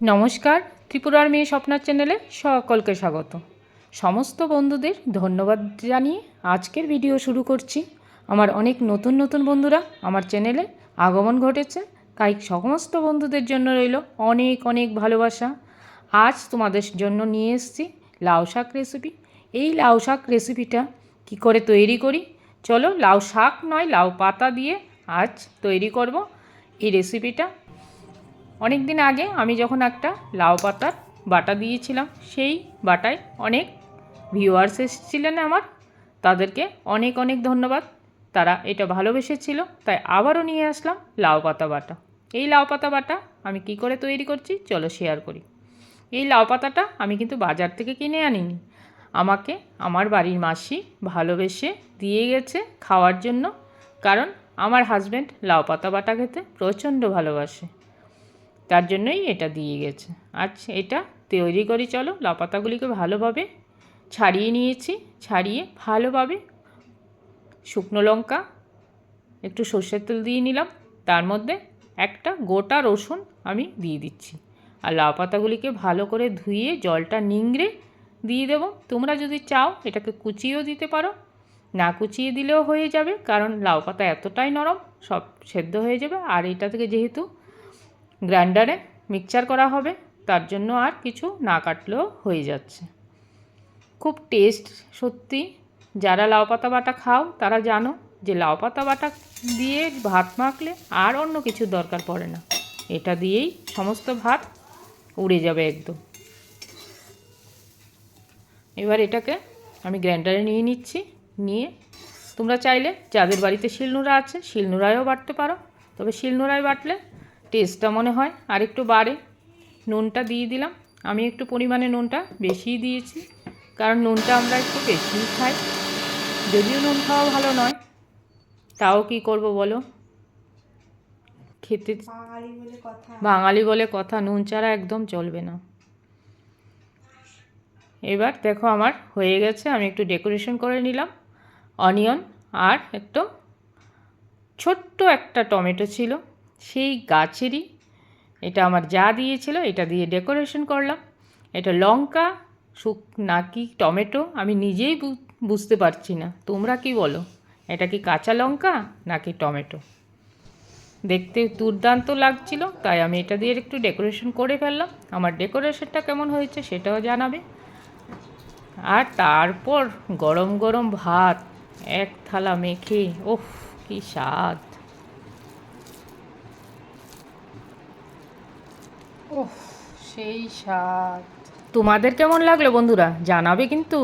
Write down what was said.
নমস্কার, ত্রিপুরার মেয়ে স্বপ্নার চ্যানেলে সকলকে স্বাগত। সমস্ত বন্ধুদের ধন্যবাদ জানিয়ে আজকের ভিডিও শুরু করছি। আমার অনেক নতুন নতুন বন্ধুরা আমার চ্যানেলে আগমন ঘটেছে, তাই সমস্ত বন্ধুদের জন্য রইল অনেক অনেক ভালোবাসা। আজ তোমাদের জন্য নিয়ে এসেছি লাউ শাক রেসিপি। এই লাউ শাক রেসিপিটা কী করে তৈরি করি, চলো লাউ শাক নয় লাউ পাতা দিয়ে আজ তৈরি করব এই রেসিপিটা। অনেক দিন আগে আমি যখন একটা লাউ পাতার বাটা দিয়েছিলাম, সেই বাটায় অনেক ভিউয়ার্স এসেছিলেন আমার, তাদেরকে অনেক অনেক ধন্যবাদ। তারা এটা ভালোবেসেছিল, তাই আবারও নিয়ে আসলাম লাউ পাতা বাটা। এই লাউ পাতা বাটা আমি কি করে তৈরি করছি চলো শেয়ার করি। এই লাউ পাতাটা আমি কিন্তু বাজার থেকে কিনে আনিনি, আমাকে আমার বাড়ির মাসি ভালোবেসে দিয়ে গেছে খাওয়ার জন্য, কারণ আমার হাজব্যান্ড লাউ পাতা বাটা খেতে প্রচণ্ড ভালোবাসে, তার জন্যই এটা দিয়ে গেছে। আচ্ছা, এটা তৈরি করি চলো। লাউ পাতাগুলিকে ভালোভাবে ছাড়িয়ে নিয়েছি, ছাড়িয়ে ভালোভাবে শুকনো লঙ্কা, একটু সর্ষের তেল দিয়ে নিলাম, তার মধ্যে একটা গোটা রসুন আমি দিয়ে দিচ্ছি। আর লাউ পাতাগুলিকে ভালো করে ধুয়ে জলটা নিংড়ে দিয়ে দেবো। তোমরা যদি চাও এটাকে কুচিয়েও দিতে পারো, না কুচিয়ে দিলেও হয়ে যাবে, কারণ লাউ পাতা এতটাই নরম সব সেদ্ধ হয়ে যাবে। আর এটা থেকে যেহেতু গ্রাইন্ডারে মিক্সচার করা হবে, তার জন্য আর কিছু না কাটলেও হয়ে যাচ্ছে। খুব টেস্ট সত্যি, যারা লাউ পাতা বাটা খাও তারা জানো যে লাউ পাতা বাটা দিয়ে ভাত মাখলে আর অন্য কিছুর দরকার পড়ে না, এটা দিয়েই সমস্ত ভাত উড়ে যাবে একদম। এবার এটাকে আমি গ্রাইন্ডারে নিয়ে নিচ্ছি, নিয়ে তোমরা চাইলে যাদের বাড়িতে শিলনোড়া আছে শিলনোড়ায়ও বাটতে পারো, তবে শিলনোড়ায় বাটলে টেস্টটা মনে হয় আর একটু বাড়ে। নুনটা দিয়ে দিলাম, আমি একটু পরিমাণে নুনটা বেশিই দিয়েছি, কারণ নুনটা আমরা একটু বেশিই খাই। যদিও নুন খাওয়া ভালো নয়, তাও কি করব বলো, খেতে বাঙালি বলে কথা, নুন ছাড়া একদম চলবে না। এবার দেখো আমার হয়ে গেছে, আমি একটু ডেকোরেশন করে নিলাম অনিয়ন, আর একটু ছোট্ট একটা টমেটো ছিল সেই গাছেরই, এটা আমার যা দিয়েছিল, এটা দিয়ে ডেকোরেশন করলাম। এটা লঙ্কা নাকি টমেটো আমি নিজেই বুঝতে পারছি না, তোমরা কি বলো, এটা কি কাঁচা লঙ্কা নাকি টমেটো? দেখতে দুর্দান্ত লাগছিল, তাই আমি এটা দিয়ে একটু ডেকোরেশন করে ফেললাম। আমার ডেকোরেশনটা কেমন হয়েছে সেটাও জানাবে। আর তারপর গরম গরম ভাত এক থালা মেখে, ওফ কি স্বাদ! ওহ সেই স্বাদ! তোমাদের কেমন লাগলো বন্ধুরা জানাবে কিন্তু।